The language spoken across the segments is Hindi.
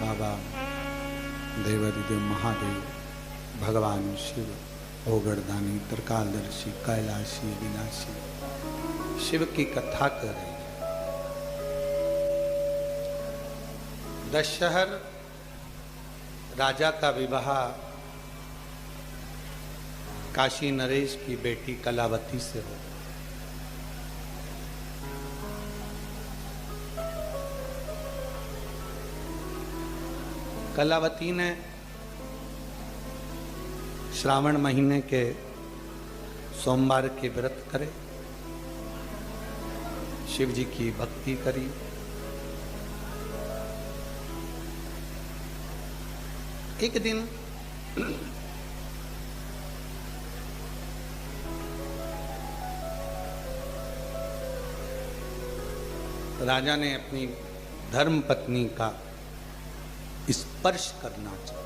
बाबा, देवादिदेव महादेव, भगवान शिव, ओगरदानी, त्रिकालदर्शी, कैलाशी, विनाशी, शिव की कथा कर रही है। दशहर राजा का विवाह काशी नरेश की बेटी कलावती से हो। कलावती ने श्रावण महीने के सोमवार के व्रत करे, शिव जी की भक्ति करी। एक दिन राजा ने अपनी धर्म पत्नी का स्पर्श करना चाहिए।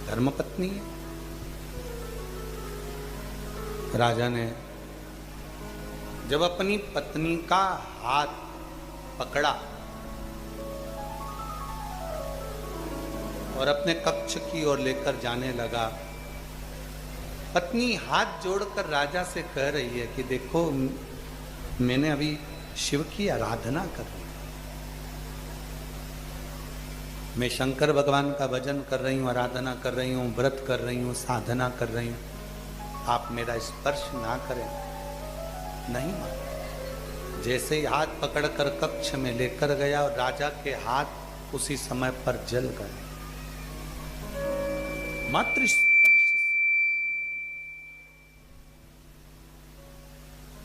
धर्म पत्नी है। राजा ने जब अपनी पत्नी का हाथ पकड़ा और अपने कक्ष की ओर लेकर जाने लगा, पत्नी हाथ जोड़कर राजा से कह रही है कि देखो, मैंने अभी शिव की आराधना कर ली, मैं शंकर भगवान का भजन कर रही हूँ, आराधना कर रही हूँ, व्रत कर रही हूँ, साधना कर रही हूँ, आप मेरा स्पर्श ना करें। नहीं माना। जैसे ही हाथ पकड़कर कक्ष में लेकर गया और राजा के हाथ उसी समय पर जल गए। मात्र स्पर्श से,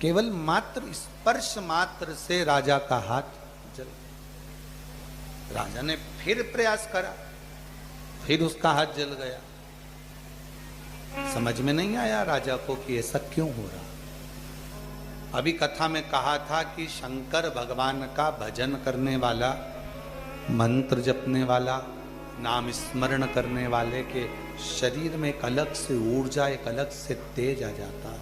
केवल मात्र स्पर्श मात्र से राजा का हाथ जल गया। राजा ने फिर प्रयास करा, फिर उसका हाथ जल गया। समझ में नहीं आया राजा को कि ऐसा क्यों हो रहा। अभी कथा में कहा था कि शंकर भगवान का भजन करने वाला, मंत्र जपने वाला, नाम स्मरण करने वाले के शरीर में एक अलग से ऊर्जा, एक अलग से तेज आ जाता है।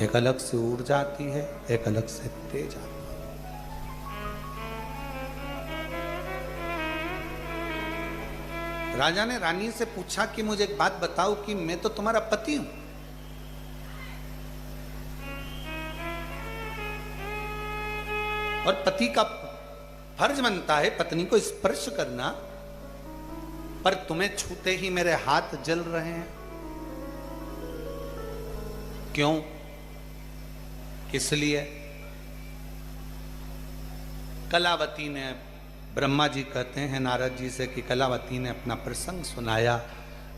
एक अलग से ऊर्जा आती है, एक अलग से तेज आता है। राजा ने रानी से पूछा कि मुझे एक बात बताओ कि मैं तो तुम्हारा पति हूं, और पति का फर्ज बनता है पत्नी को स्पर्श करना, पर तुम्हें छूते ही मेरे हाथ जल रहे हैं, क्यों, किस लिए? कलावती ने, ब्रह्मा जी कहते हैं नारद जी से कि कलावती ने अपना प्रसंग सुनाया।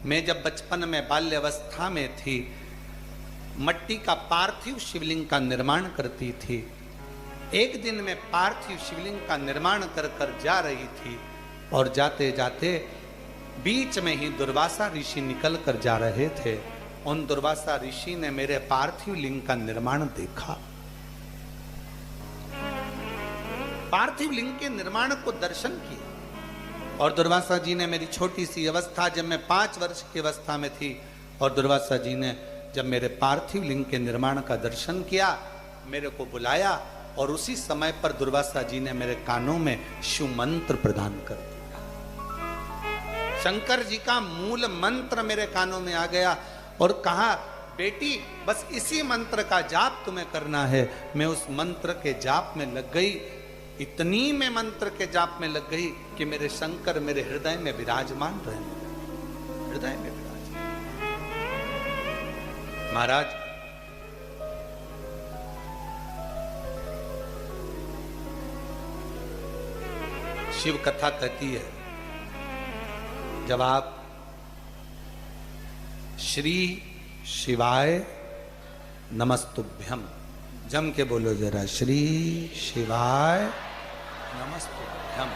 मैं जब बचपन में बाल्यावस्था में थी, मट्टी का पार्थिव शिवलिंग का निर्माण करती थी। एक दिन मैं पार्थिव शिवलिंग का निर्माण कर कर जा रही थी, और जाते जाते बीच में ही दुर्वासा ऋषि निकल कर जा रहे थे। उन दुर्वासा ऋषि ने मेरे पार्थिव लिंग का निर्माण देखा। पार्थिव लिंग के निर्माण को दर्शन किया, और दुर्वासा जी ने मेरी छोटी सी अवस्था, जब मैं 5 वर्ष की अवस्था में थी, और दुर्वासा जी ने जब मेरे पार्थिव लिंग के निर्माण का दर्शन किया, मेरे को बुलाया, और उसी समय पर दुर्वासा जी ने मेरे कानों में शिव मंत्र प्रदान कर दिया। शंकर जी का मूल मंत्र मेरे कानों में आ गया और कहा, बेटी बस इसी मंत्र का जाप तुम्हें करना है। मैं उस मंत्र के जाप में लग गई। इतनी मैं मंत्र के जाप में लग गई कि मेरे शंकर मेरे हृदय में विराजमान रहे, हृदय में विराजमान। महाराज, शिव कथा कहती है, जब आप श्री शिवाय नमस्तुभ्यम, जम के बोलो जरा, श्री शिवाय नमस्तुभ्यम,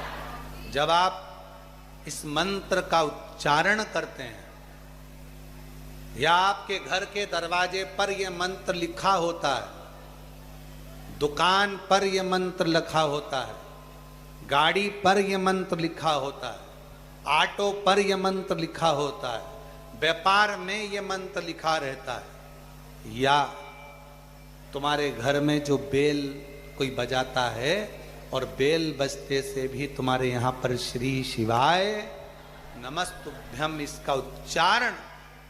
जब आप इस मंत्र का उच्चारण करते हैं, या आपके घर के दरवाजे पर यह मंत्र लिखा होता है, दुकान पर यह मंत्र लिखा होता है, गाड़ी पर यह मंत्र लिखा होता है, ऑटो पर यह मंत्र लिखा होता है, व्यापार में यह मंत्र लिखा रहता है, या तुम्हारे घर में जो बेल कोई बजाता है और बेल बजते से भी तुम्हारे यहाँ पर श्री शिवाय नमस्तुभ्यम इसका उच्चारण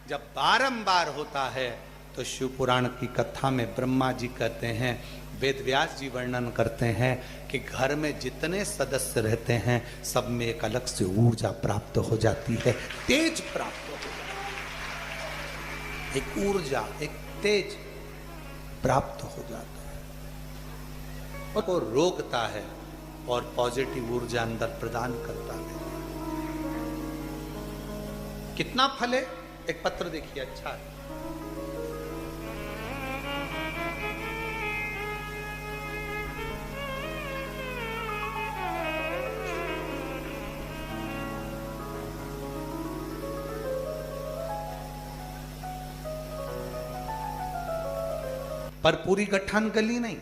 जब बारंबार होता है तो शिव पुराण की कथा में ब्रह्मा जी कहते हैं, वेद व्यास जी वर्णन करते हैं कि घर में जितने सदस्य रहते हैं सब में एक अलग से ऊर्जा प्राप्त हो जाती है, तेज प्राप्त हो जाती है, एक ऊर्जा, एक तेज प्राप्त हो जाता है और वो रोकता है और पॉजिटिव ऊर्जा अंदर प्रदान करता है। कितना फल है, एक पत्र देखिए, अच्छा है। पर पूरी गठान गली नहीं।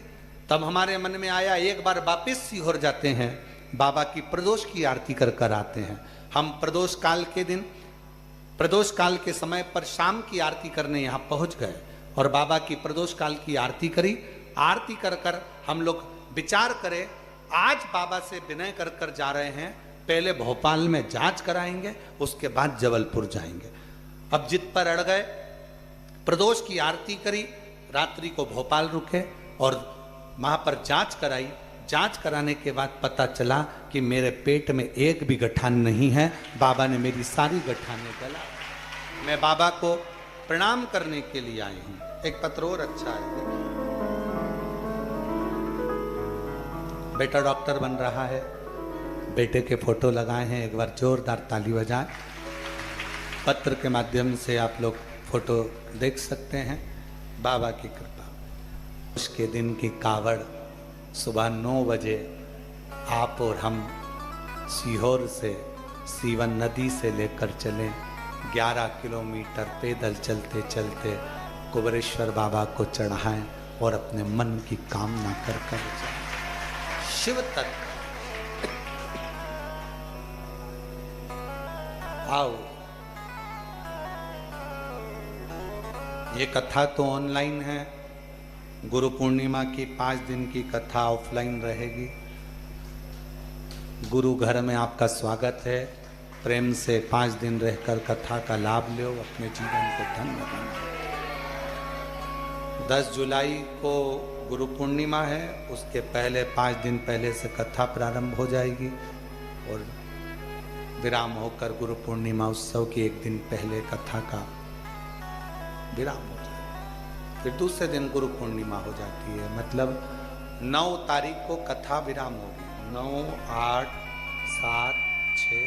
तब हमारे मन में आया एक बार वापिस सीहोर जाते हैं, बाबा की प्रदोष की आरती कर कर आते हैं। हम प्रदोष काल के दिन, प्रदोष काल के समय पर शाम की आरती करने यहाँ पहुँच गए और बाबा की प्रदोष काल की आरती करी। आरती कर कर हम लोग विचार करें, आज बाबा से विनय कर कर जा रहे हैं, पहले भोपाल में जांच कराएंगे, उसके बाद जबलपुर जाएंगे। अब जिद पर अड़ गए, प्रदोष की आरती करी, रात्रि को भोपाल रुके और वहां पर जांच कराई। जांच कराने के बाद पता चला कि मेरे पेट में एक भी गठान नहीं है, बाबा ने मेरी सारी गठानें गला। मैं बाबा को प्रणाम करने के लिए आई हूं। एक पत्र और अच्छा है, बेटा डॉक्टर बन रहा है, बेटे के फोटो लगाए हैं, एक बार जोरदार ताली बजाएं। पत्र के माध्यम से आप लोग फोटो देख सकते हैं। बाबा की कृपा, उसके दिन की कावड़ सुबह 9 बजे आप और हम सीहोर से सीवन नदी से लेकर चलें, 11 किलोमीटर पैदल चलते चलते कुबेरेश्वर बाबा को चढ़ाएं और अपने मन की कामना कर कर जाएं। शिव तत्व आओ। ये कथा तो ऑनलाइन है, गुरु पूर्णिमा की 5 दिन की कथा ऑफलाइन रहेगी। गुरु घर में आपका स्वागत है, प्रेम से 5 दिन रहकर कथा का लाभ लो, अपने जीवन को धन्य बनाओ। 10 जुलाई को गुरु पूर्णिमा है, उसके पहले 5 दिन पहले से कथा प्रारंभ हो जाएगी और विराम होकर गुरु पूर्णिमा उत्सव की 1 दिन पहले कथा का विराम हो जाए, फिर दूसरे दिन गुरु पूर्णिमा हो जाती है। मतलब 9 तारीख को कथा विराम होगी, 9, 8, 7, 6,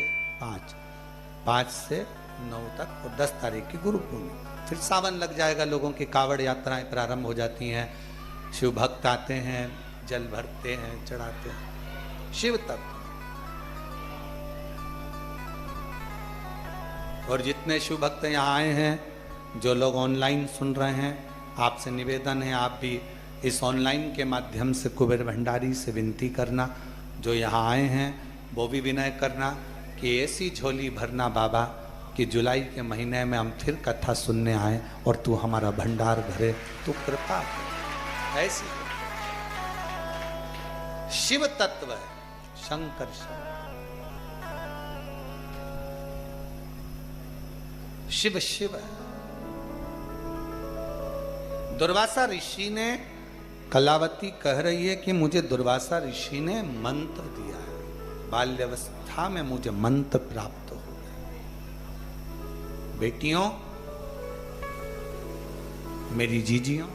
5 से 9 तक, और 10 तारीख की गुरु पूर्णिमा। फिर सावन लग जाएगा, लोगों की कावड़ यात्राएं प्रारंभ हो जाती हैं, शिव भक्त आते हैं, जल भरते हैं, चढ़ाते हैं। शिव तत्व और जितने शिव भक्त यहाँ आए हैं, जो लोग ऑनलाइन सुन रहे हैं, आपसे निवेदन है आप भी इस ऑनलाइन के माध्यम से कुबेर भंडारी से विनती करना, जो यहाँ आए हैं वो भी विनय करना कि ऐसी झोली भरना बाबा कि जुलाई के महीने में हम फिर कथा सुनने आए और तू हमारा भंडार भरे, तू कृपा कर। ऐसी शिव तत्व है, शंकर शिव शिव है। दुर्वासा ऋषि ने, कलावती कह रही है कि मुझे दुर्वासा ऋषि ने मंत्र दिया है, बाल्यावस्था में मुझे मंत्र प्राप्त हो गए। बेटियों, मेरी जीजियों,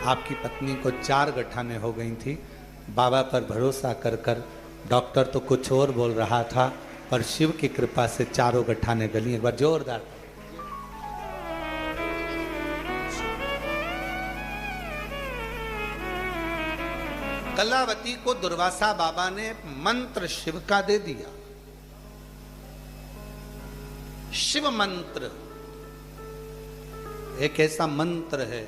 आपकी पत्नी को 4 गठाने हो गई थी। बाबा पर भरोसा कर कर डॉक्टर तो कुछ और बोल रहा था, पर शिव की कृपा से 4 गठाने गली। एक बार जोरदार। कलावती को दुर्वासा बाबा ने मंत्र शिव का दे दिया। शिव मंत्र एक ऐसा मंत्र है,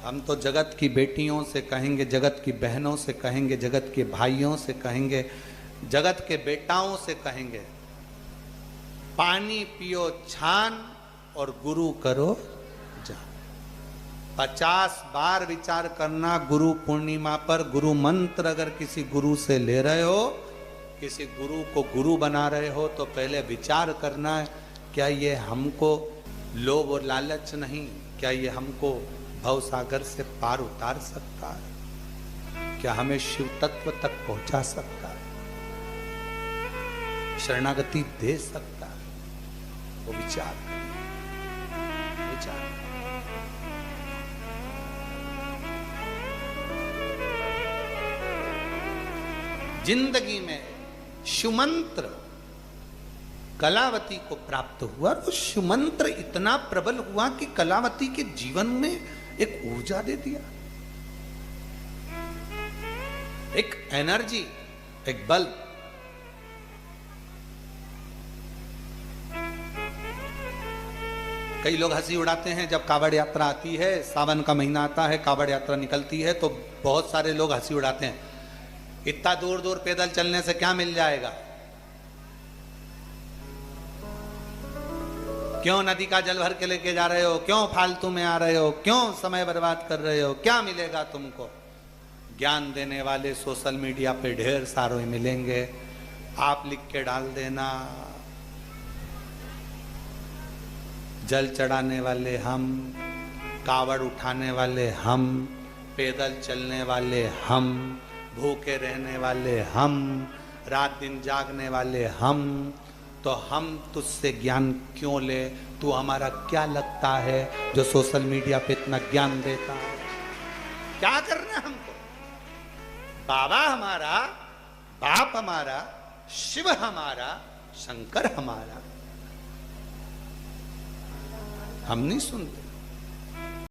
हम तो जगत की बेटियों से कहेंगे, जगत की बहनों से कहेंगे, जगत के भाइयों से कहेंगे, जगत के बेटाओं से कहेंगे, पानी पियो छान और गुरु करो जान। 50 बार विचार करना गुरु पूर्णिमा पर। गुरु मंत्र अगर किसी गुरु से ले रहे हो, किसी गुरु को गुरु बना रहे हो, तो पहले विचार करना है, क्या ये हमको लोभ और लालच नहीं, क्या ये हमको भव सागर से पार उतार सकता है, क्या हमें शिव तत्व तक पहुंचा सकता है, शरणागति दे सकता है? वो विचार विचार। जिंदगी में शिवमंत्र कलावती को प्राप्त हुआ। वो शिवमंत्र इतना प्रबल हुआ कि कलावती के जीवन में एक ऊर्जा दे दिया, एक एनर्जी, एक बल। कई लोग हंसी उड़ाते हैं जब कावड़ यात्रा आती है, सावन का महीना आता है, कावड़ यात्रा निकलती है, तो बहुत सारे लोग हंसी उड़ाते हैं, इतना दूर दूर पैदल चलने से क्या मिल जाएगा, क्यों नदी का जल भर के लेके जा रहे हो, क्यों फालतू में आ रहे हो, क्यों समय बर्बाद कर रहे हो, क्या मिलेगा तुमको? ज्ञान देने वाले सोशल मीडिया पे ढेर सारे मिलेंगे, आप लिख के डाल देना, जल चढ़ाने वाले हम, कावड़ उठाने वाले हम, पैदल चलने वाले हम, भूखे रहने वाले हम, रात दिन जागने वाले हम, तो हम तुझसे ज्ञान क्यों ले? तू हमारा क्या लगता है जो सोशल मीडिया पे इतना ज्ञान देता है? क्या करना है हमको? बाबा हमारा, बाप हमारा, शिव हमारा, शंकर हमारा, हम नहीं सुनते।